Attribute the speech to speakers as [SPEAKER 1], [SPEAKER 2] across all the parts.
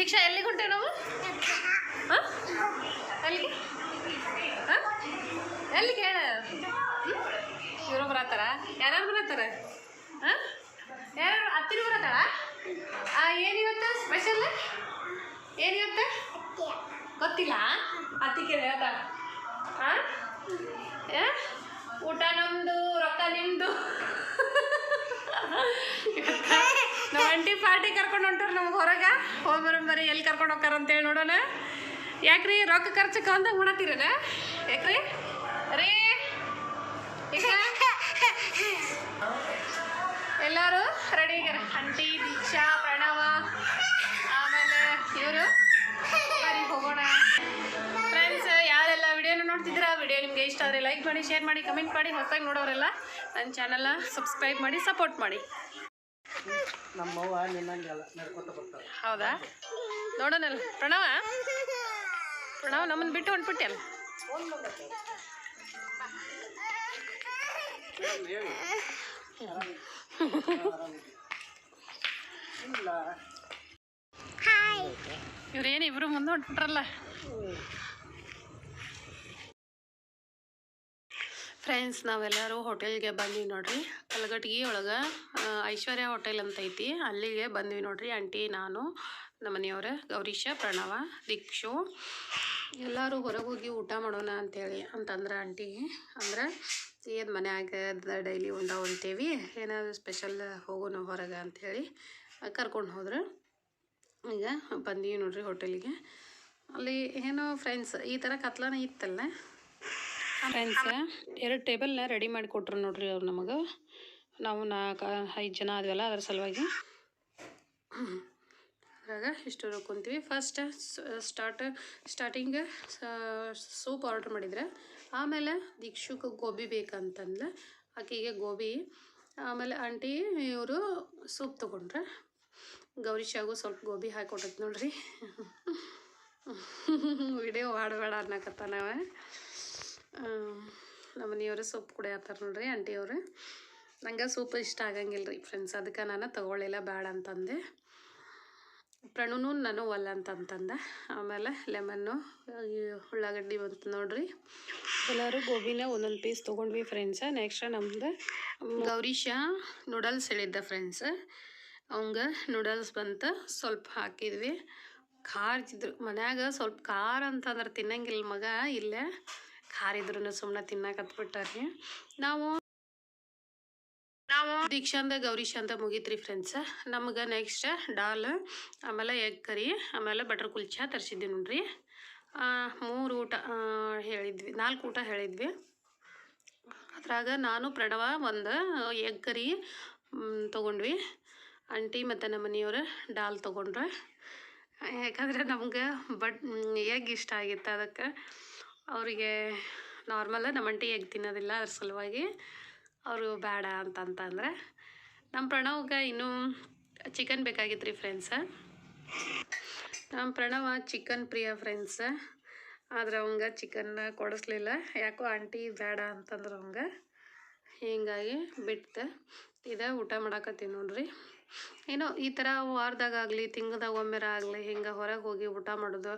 [SPEAKER 1] ದೀಕ್ಷಾ ಎಲ್ಲಿಗೆ ಹೊಂಟೇವೆ ನಾವು? ಹಾಂ ಎಲ್ಲಿಗೆ? ಹಾಂ ಎಲ್ಲಿಗೆ ಹೇಳ? ಇವರು ಬರತ್ತಾರ? ಯಾರ್ಯಾರು ಬರತ್ತಾರ? ಹಾಂ ಯಾರು ಅತ್ತಿನ ಬರತ್ತಾಳ? ಏನಿವತ್ತು ಸ್ಪೆಷಲ್? ಏನಿವತ್ತು ಗೊತ್ತಿಲ್ಲ. ಅತ್ತಿ ಕೇಳಿ ಹೇಳ್ತಾಳ. ಹಾಂ ಊಟ ನಮ್ಮದು, ರೊಕ್ಕ ನಿಮ್ಮದು. ನಾವು ಅಂಟಿ ಪಾರ್ಟಿ ಕರ್ಕೊಂಡು ಹೊಂಟವ್ರು ನಮ್ಗೆ ಹೊರಗೆ. ಹೋಗಿ ಬರೀ ಎಲ್ಲಿ ಕರ್ಕೊಂಡು ಹೋಗ್ತಾರ ಅಂತೇಳಿ ನೋಡೋಣ. ಯಾಕ್ರಿ ರೊಕ್ಕ ಖರ್ಚಕ್ಕೆ ಅಂದಾಗ ಮಾಡತ್ತೀರನ? ಯಾಕ್ರಿ ರೀ ಈಗ ಎಲ್ಲರೂ ರೆಡಿ ಆಗ್ಯಾರ. ಅಂಟಿ, ದೀಕ್ಷಾ, ಪ್ರಣವ, ಆಮೇಲೆ ಇವರು. ಬರೀ ಹೋಗೋಣ ಫ್ರೆಂಡ್ಸ್. ಯಾರೆಲ್ಲ ವಿಡಿಯೋನ ನೋಡ್ತಿದ್ದೀರಾ, ವಿಡಿಯೋ ನಿಮಗೆ ಇಷ್ಟ ಆದರೆ ಲೈಕ್ ಮಾಡಿ, ಶೇರ್ ಮಾಡಿ, ಕಮೆಂಟ್ ಮಾಡಿ. ಹೊಸದಾಗಿ ನೋಡೋರೆಲ್ಲ ನನ್ನ ಚಾನಲ್ನ ಸಬ್ಸ್ಕ್ರೈಬ್ ಮಾಡಿ, ಸಪೋರ್ಟ್ ಮಾಡಿ. ಹೌದಾ? ನೋಡೋಣಲ್ಲ. ಪ್ರಣವ ನಮ್ಮನ್ನು ಬಿಟ್ಟು ಹೊಂಟ್ಬಿಟ್ಟೆಲ್ಲ. ಇವ್ರೇನು ಇಬ್ರು ಮುಂದೆ ಹೊಂಟ್ಬಿಟ್ರಲ್ಲ. ಫ್ರೆಂಡ್ಸ್, ನಾವೆಲ್ಲರೂ ಹೋಟೆಲ್ಗೆ ಬಂದ್ವಿ ನೋಡ್ರಿ. ಕಲಘಟಗಿ ಒಳಗೆ ಐಶ್ವರ್ಯ ಹೋಟೆಲ್ ಅಂತ ಐತಿ, ಅಲ್ಲಿಗೆ ಬಂದ್ವಿ ನೋಡ್ರಿ. ಆಂಟಿ, ನಾನು, ನಮ್ಮ ಮನೆಯವ್ರ ಗೌರೀಶ, ಪ್ರಣವ, ದೀಕ್ಷು ಎಲ್ಲರೂ ಹೊರಗೆ ಹೋಗಿ ಊಟ ಮಾಡೋಣ ಅಂತಂದ್ರೆ ಆಂಟಿ ಅಂದ್ರೆ ಏನು ಮನ್ಯಾಗ ಡೈಲಿ ಉಂಡಾವು ಅಂತೇವಿ, ಏನಾದರೂ ಸ್ಪೆಷಲ್ ಹೋಗೋಣ ಹೊರಗೆ ಅಂಥೇಳಿ ಕರ್ಕೊಂಡು ಹೋದ್ರೆ. ಈಗ ಬಂದೀವಿ ನೋಡ್ರಿ ಹೋಟೆಲಿಗೆ. ಅಲ್ಲಿ ಏನೋ ಫ್ರೆಂಡ್ಸ್ ಈ ಥರ ಕತ್ಲನ ಇತ್ತಲ್ಲ ಫ್ರೆಂಡ್ಸ್. 2 ಟೇಬಲ್ನ ರೆಡಿ ಮಾಡಿ ಕೊಟ್ರು ನೋಡ್ರಿ ಅವ್ರು ನಮಗೆ. ನಾವು 4-5 ಜನ ಆದ್ವಲ್ಲ, ಅದ್ರ ಸಲುವಾಗಿ ಅದ್ರಾಗ ಇಷ್ಟು ಕುಂತೀವಿ. ಫಸ್ಟ್ ಸ್ಟಾರ್ಟಿಂಗ್ ಸೂಪ್ ಆರ್ಡ್ರ್ ಮಾಡಿದ್ರೆ, ಆಮೇಲೆ ದೀಕ್ಷುಕ್ಕೆ ಗೋಬಿ ಬೇಕಂತಂದ್ರೆ ಆಕೆಗೆ ಗೋಬಿ, ಆಮೇಲೆ ಆಂಟಿ ಇವರು ಸೂಪ್ ತೊಗೊಂಡ್ರೆ, ಗೌರೀಶಾಗೂ ಸ್ವಲ್ಪ ಗೋಬಿ ಹಾಕಿಕೊಟ್ಟೈತೆ ನೋಡ್ರಿ. ವಿಡಿಯೋ ಮಾಡಬೇಡ ಅನ್ನಕತ್ತ ನಾವು. ನಮ್ಮ ಮನೆಯವರು ಸೂಪ್ ಕುಡಿಯತ್ತಾರೆ ನೋಡ್ರಿ ಆಂಟಿಯವರು. ನಂಗೆ ಸೂಪ್ ಇಷ್ಟ ಆಗಂಗಿಲ್ಲ ರೀ ಫ್ರೆಂಡ್ಸ್, ಅದಕ್ಕೆ ನಾನು ತೊಗೊಳ್ಳಿಲ್ಲ, ಬೇಡ ಅಂತಂದೆ. ಪ್ರಣುನು ನಾನು ಒಲ್ಲ ಅಂತಂದ. ಆಮೇಲೆ ಲೆಮನ್ನು, ಉಳ್ಳಾಗಡ್ಡಿ ಬಂತು ನೋಡ್ರಿ. ಎಲ್ಲರೂ ಗೋಬಿನ ಒಂದೊಂದು ಪೀಸ್ ತೊಗೊಂಡ್ವಿ ಫ್ರೆಂಡ್ಸ. ನೆಕ್ಸ್ಟ್ ನಮ್ದು ಗೌರೀಶ ನೂಡಲ್ಸ್ ಹೇಳಿದ್ದ ಫ್ರೆಂಡ್ಸ್, ಅವಂಗೆ ನೂಡಲ್ಸ್ ಬಂತು, ಸ್ವಲ್ಪ ಹಾಕಿದ್ವಿ. ಖಾರ ಇದ್ರು ಮನ್ಯಾಗ, ಸ್ವಲ್ಪ ಖಾರ ಅಂತಂದ್ರೆ ತಿನ್ನಂಗಿಲ್ಲ ಮಗ, ಇಲ್ಲೇ ಖಾರ ಇದ್ರೂ ಸುಮ್ಮನೆ ತಿನ್ನಕತ್ಬಿಟ್ಟಾರಿ. ನಾವು ದೀಕ್ಷಾಂದ ಗೌರೀಶ ಅಂತ ಮುಗೀತ್ರಿ ಫ್ರೆಂಡ್ಸ್. ನಮ್ಗೆ ನೆಕ್ಸ್ಟ್ ಡಾಲ್, ಆಮೇಲೆ ಎಗ್ ಕರಿ, ಆಮೇಲೆ ಬಟರ್ ಕುಲ್ಚಾ ತರಿಸಿದ್ವಿ ನೋಡ್ರಿ. 3 ಊಟ ಹೇಳಿದ್ವಿ, 4 ಊಟ ಹೇಳಿದ್ವಿ. ಅದ್ರಾಗ ನಾನು, ಪ್ರಣವ ಒಂದು ಎಗ್ ಕರಿ ತೊಗೊಂಡ್ವಿ. ಆಂಟಿ ಮತ್ತು ನಮ್ಮ ಮನೆಯವರು ಡಾಲ್ ತೊಗೊಂಡ್ರೆ. ಯಾಕಂದರೆ ನಮ್ಗೆ ಎಗ್ ಇಷ್ಟ ಆಗಿತ್ತು, ಅದಕ್ಕೆ ಅವರಿಗೆ ನಾರ್ಮಲ್. ನಮ್ಮ ಆಂಟಿ ಎಗ್ ತಿನ್ನೋದಿಲ್ಲ, ಅದ್ರ ಸಲುವಾಗಿ ಅವರು ಬೇಡ ಅಂತಂದ್ರೆ. ನಮ್ಮ ಪ್ರಣವ್ಗೆ ಇನ್ನೂ ಚಿಕನ್ ಬೇಕಾಗಿತ್ತು ರೀ ಫ್ರೆಂಡ್ಸ. ನಮ್ಮ ಪ್ರಣವ ಚಿಕನ್ ಪ್ರಿಯ ಫ್ರೆಂಡ್ಸ, ಆದ್ರೆ ಅವಂಗೆ ಚಿಕನ್ ಕೊಡಿಸ್ಲಿಲ್ಲ. ಯಾಕೋ ಆಂಟಿ ಬೇಡ ಅಂತಂದ್ರೆ ಅವಂಗೆ, ಹೀಗಾಗಿ ಬಿಟ್ಟು ಊಟ ಮಾಡಾಕತ್ತೀವಿ ನೋಡ್ರಿ. ಏನೋ ಈ ಥರ ವಾರದಾಗಲಿ ತಿಂಗ್ಳದಾಗ ಒಮ್ಮೆರ ಆಗಲಿ ಹಿಂಗೆ ಹೊರಗೆ ಹೋಗಿ ಊಟ ಮಾಡೋದು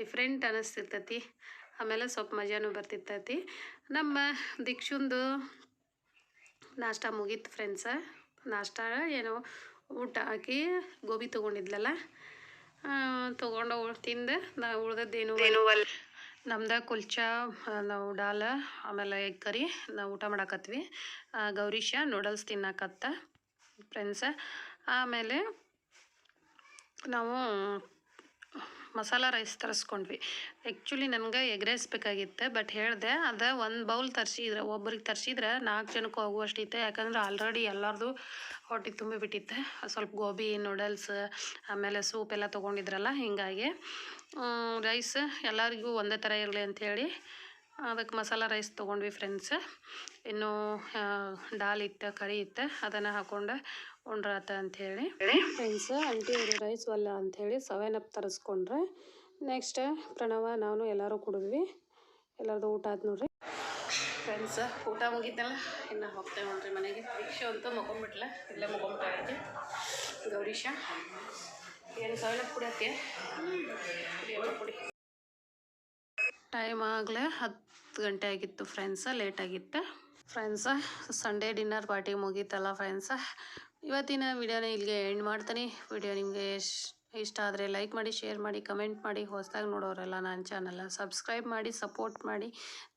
[SPEAKER 1] ಡಿಫ್ರೆಂಟ್ ಅನ್ನಿಸ್ತಿರ್ತೈತಿ. ಆಮೇಲೆ ಸ್ವಲ್ಪ ಮಜಾನೂ ಬರ್ತಿರ್ತೈತಿ. ನಮ್ಮ ದೀಕ್ಷುಂದು ನಾಷ್ಟ ಮುಗೀತು ಫ್ರೆಂಡ್ಸ. ನಾಷ್ಟ ಏನೋ ಊಟ ಹಾಕಿ ಗೋಬಿ ತೊಗೊಂಡಿದ್ಲಲ್ಲ, ತೊಗೊಂಡು ತಿಂದು ನಾವು ಉಳ್ದದ್ದೇನು ನಮ್ದು ಕುಲ್ಚಾ, ನಾವು ಡಾಲ್, ಆಮೇಲೆ ಎಗ್ ಕರಿ ನಾವು ಊಟ ಮಾಡಾಕತ್ವಿ. ಗೌರೀಶ ನೂಡಲ್ಸ್ ತಿನ್ನಕತ್ತ ಫ್ರೆಂಡ್ಸ. ಆಮೇಲೆ ನಾವು ಮಸಾಲ ರೈಸ್ ತರಿಸ್ಕೊಂಡ್ವಿ. ಆ್ಯಕ್ಚುಲಿ ನನಗೆ ಎಗ್ ರೈಸ್ ಬೇಕಾಗಿತ್ತು, ಬಟ್ ಹೇಳಿದೆ ಅದು 1 ಬೌಲ್ ತರಿಸಿದ್ರೆ, ಒಬ್ರಿಗೆ ತರಿಸಿದ್ರೆ 4 ಜನಕ್ಕೂ ಆಗುವಷ್ಟಿತ್ತು. ಯಾಕಂದ್ರೆ ಆಲ್ರೆಡಿ ಎಲ್ಲರದು ಹೊಟ್ಟೆ ತುಂಬಿಬಿಟ್ಟಿತ್ತು. ಸ್ವಲ್ಪ ಗೋಬಿ, ನೂಡಲ್ಸ್, ಆಮೇಲೆ ಸೂಪ್ ಎಲ್ಲ ತೊಗೊಂಡಿದ್ರಲ್ಲ, ಹೀಗಾಗಿ ರೈಸ್ ಎಲ್ಲರಿಗೂ ಒಂದೇ ಥರ ಇರಲಿ ಅಂಥೇಳಿ ಅದಕ್ಕೆ ಮಸಾಲ ರೈಸ್ ತೊಗೊಂಡ್ವಿ ಫ್ರೆಂಡ್ಸ್. ಇನ್ನು ಡಾಲ್ ಇತ್ತು, ಕರಿ ಇತ್ತು, ಅದನ್ನು ಹಾಕ್ಕೊಂಡು ಉಂಡ್ರಾತ ಅಂಥೇಳಿ ಫ್ರೆಂಡ್ಸ್. ಆಂಟಿ ಅವರು ರೈಸ್ ಒಲ್ಲ ಅಂಥೇಳಿ 7 ಅಪ್ ತರಿಸ್ಕೊಂಡ್ರೆ. ನೆಕ್ಸ್ಟ್ ಪ್ರಣವ, ನಾನು ಎಲ್ಲರೂ ಕುಡಿದ್ವಿ. ಎಲ್ಲರದು ಊಟ ಆಯ್ತು ನೋಡ್ರಿ ಫ್ರೆಂಡ್ಸ್. ಊಟ ಮುಗಿತಲ್ಲ, ಇನ್ನು ಹೋಗ್ತೇವೆ ನೋಡ್ರಿ ಮನೆಗೆ. ದೀಕ್ಷೆ ಅಂತೂ ಮಗೊಂಬಿಟ್ಲ, ಇಲ್ಲೇ ಮಗೊಂಬಿಟ್ಟೈತಿ. ಗೌರೀಶ ಏನು ಸವೆಲ್ಲ ಕುಡಿಯತ್ತೆ ಕುಡಿ. ಟೈಮ್ ಆಗಲೇ 10 ಗಂಟೆ ಆಗಿತ್ತು ಫ್ರೆಂಡ್ಸ, ಲೇಟ್ ಆಗಿತ್ತು ಫ್ರೆಂಡ್ಸ. ಸಂಡೇ ಡಿನ್ನರ್ ಪಾರ್ಟಿ ಮುಗೀತಲ್ಲ ಫ್ರೆಂಡ್ಸ. ಇವತ್ತಿನ ವಿಡಿಯೋನ ಇಲ್ಲಿಗೆ ಎಂಡ್ ಮಾಡ್ತೀನಿ. ವಿಡಿಯೋ ನಿಮಗೆ ಇಷ್ಟ ಆದರೆ ಲೈಕ್ ಮಾಡಿ, ಶೇರ್ ಮಾಡಿ, ಕಮೆಂಟ್ ಮಾಡಿ. ಹೊಸದಾಗಿ ನೋಡೋರೆಲ್ಲ ನನ್ನ ಚಾನಲ್ನ ಸಬ್ಸ್ಕ್ರೈಬ್ ಮಾಡಿ, ಸಪೋರ್ಟ್ ಮಾಡಿ.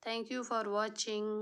[SPEAKER 1] Thank you for watching.